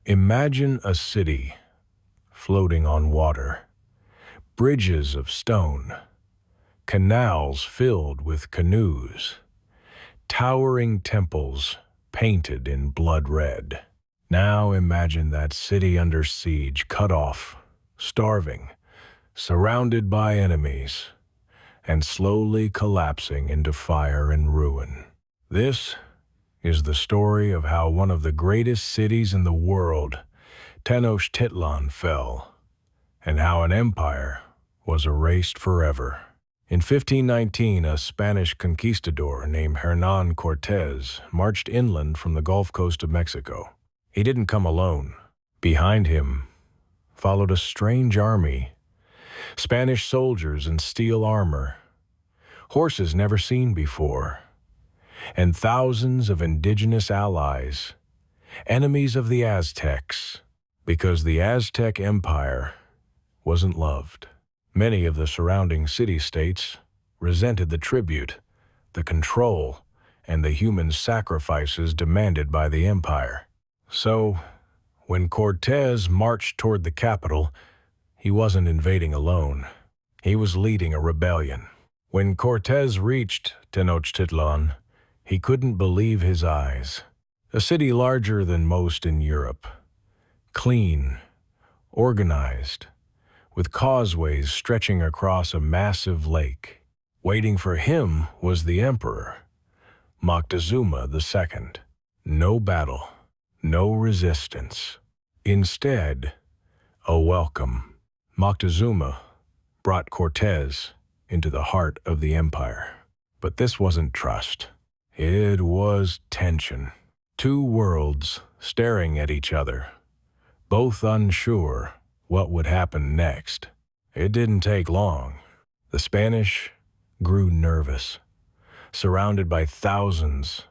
Imagine a city floating on water, bridges of stone, canals filled with canoes, towering temples painted in blood red. Now imagine that city under siege, cut off, starving, surrounded by enemies, and slowly collapsing into fire and ruin. This is the story of how one of the greatest cities in the world, Tenochtitlan, fell, and how an empire was erased forever. In 1519, a Spanish conquistador named Hernán Cortés marched inland from the Gulf Coast of Mexico. He didn't come alone. Behind him followed a strange army, Spanish soldiers in steel armor, horses never seen before, and thousands of indigenous allies, enemies of the Aztecs, because the Aztec Empire wasn't loved. Many of the surrounding city-states resented the tribute, the control, and the human sacrifices demanded by the empire. So, when Cortés marched toward the capital, he wasn't invading alone. He was leading a rebellion. When Cortés reached Tenochtitlan, he couldn't believe his eyes. A city larger than most in Europe, clean, organized, with causeways stretching across a massive lake. Waiting for him was the emperor, Moctezuma II. No battle, no resistance. Instead, a welcome. Moctezuma brought Cortés into the heart of the empire. But this wasn't trust. It was tension. Two worlds staring at each other, both unsure what would happen next. It didn't take long. The Spanish grew nervous, surrounded by thousands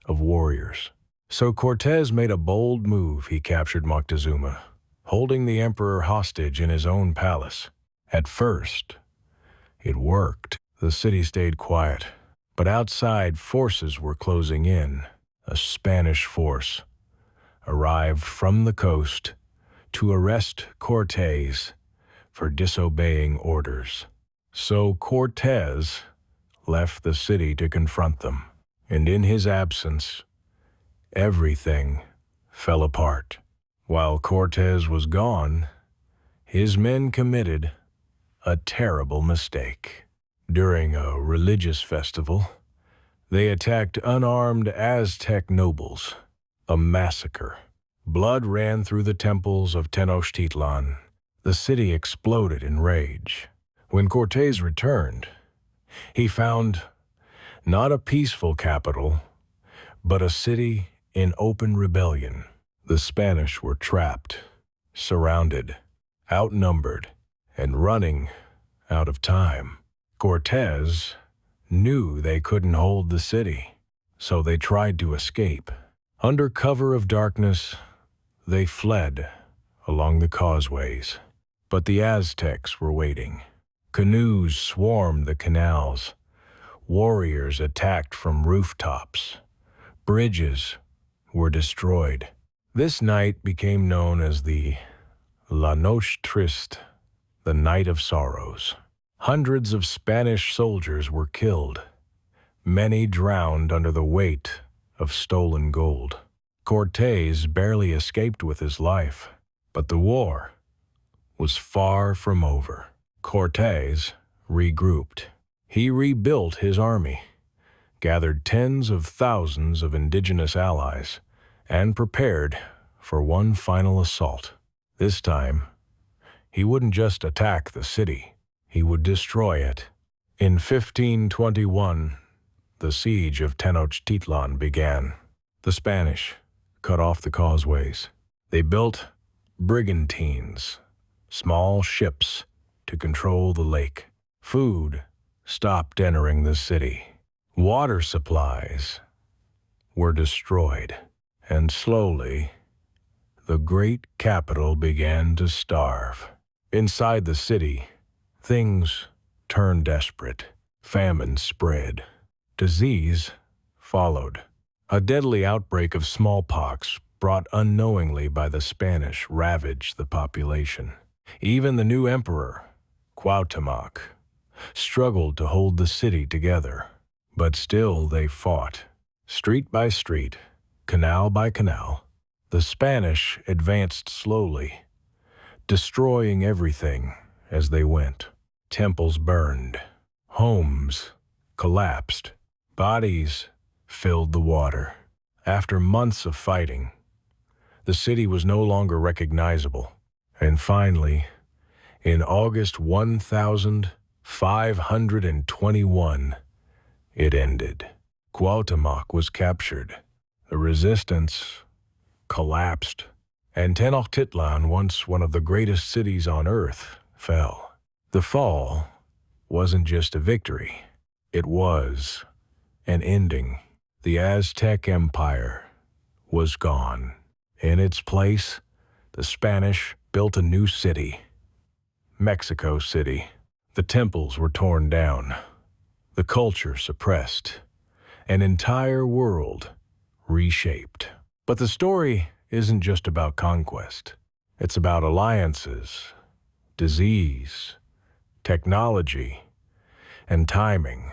of warriors. So Cortés made a bold move. He captured Moctezuma, holding the emperor hostage in his own palace. At first, it worked. The city stayed quiet, but outside forces were closing in. A Spanish force arrived from the coast to arrest Cortés for disobeying orders. So Cortés left the city to confront them, and in his absence, everything fell apart. While Cortés was gone, his men committed a terrible mistake. During a religious festival, they attacked unarmed Aztec nobles. A massacre. Blood ran through the temples of Tenochtitlan. The city exploded in rage. When Cortés returned, he found not a peaceful capital, but a city in open rebellion. The Spanish were trapped, surrounded, outnumbered, and running out of time. Cortés knew they couldn't hold the city, so they tried to escape. Under cover of darkness, they fled along the causeways. But the Aztecs were waiting. Canoes swarmed the canals. Warriors attacked from rooftops. Bridges were destroyed. This night became known as the Noche Triste, the Night of Sorrows. Hundreds of Spanish soldiers were killed. Many drowned under the weight of stolen gold. Cortés barely escaped with his life, but the war was far from over. Cortés regrouped. He rebuilt his army, gathered tens of thousands of indigenous allies, and prepared for one final assault. This time, he wouldn't just attack the city, he would destroy it. In 1521, the siege of Tenochtitlan began. The Spanish cut off the causeways. They built brigantines, small ships, to control the lake. Food stopped entering the city. Water supplies were destroyed, and slowly, the great capital began to starve. Inside the city, things turned desperate. Famine spread. Disease followed. A deadly outbreak of smallpox brought unknowingly by the Spanish, ravaged the population. Even the new emperor, Cuauhtémoc, struggled to hold the city together. But still they fought. Street by street, canal by canal, the Spanish advanced slowly, destroying everything as they went. Temples burned, homes collapsed, bodies filled the water. After months of fighting, the city was no longer recognizable. And finally, in August 1521, it ended. Cuauhtémoc was captured. The resistance collapsed, and Tenochtitlan, once one of the greatest cities on earth, fell. The fall wasn't just a victory, it was an ending. The Aztec Empire was gone. In its place, the Spanish built a new city, Mexico City. The temples were torn down, the culture suppressed, an entire world reshaped. But the story isn't just about conquest. It's about alliances, disease, technology, and timing.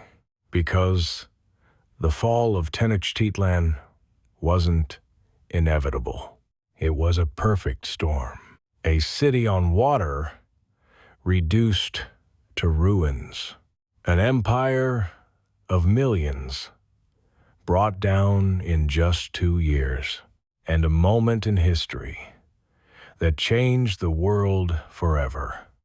Because the fall of Tenochtitlan wasn't inevitable. It was a perfect storm. A city on water reduced to ruins. An empire of millions brought down in just 2 years. And a moment in history that changed the world forever.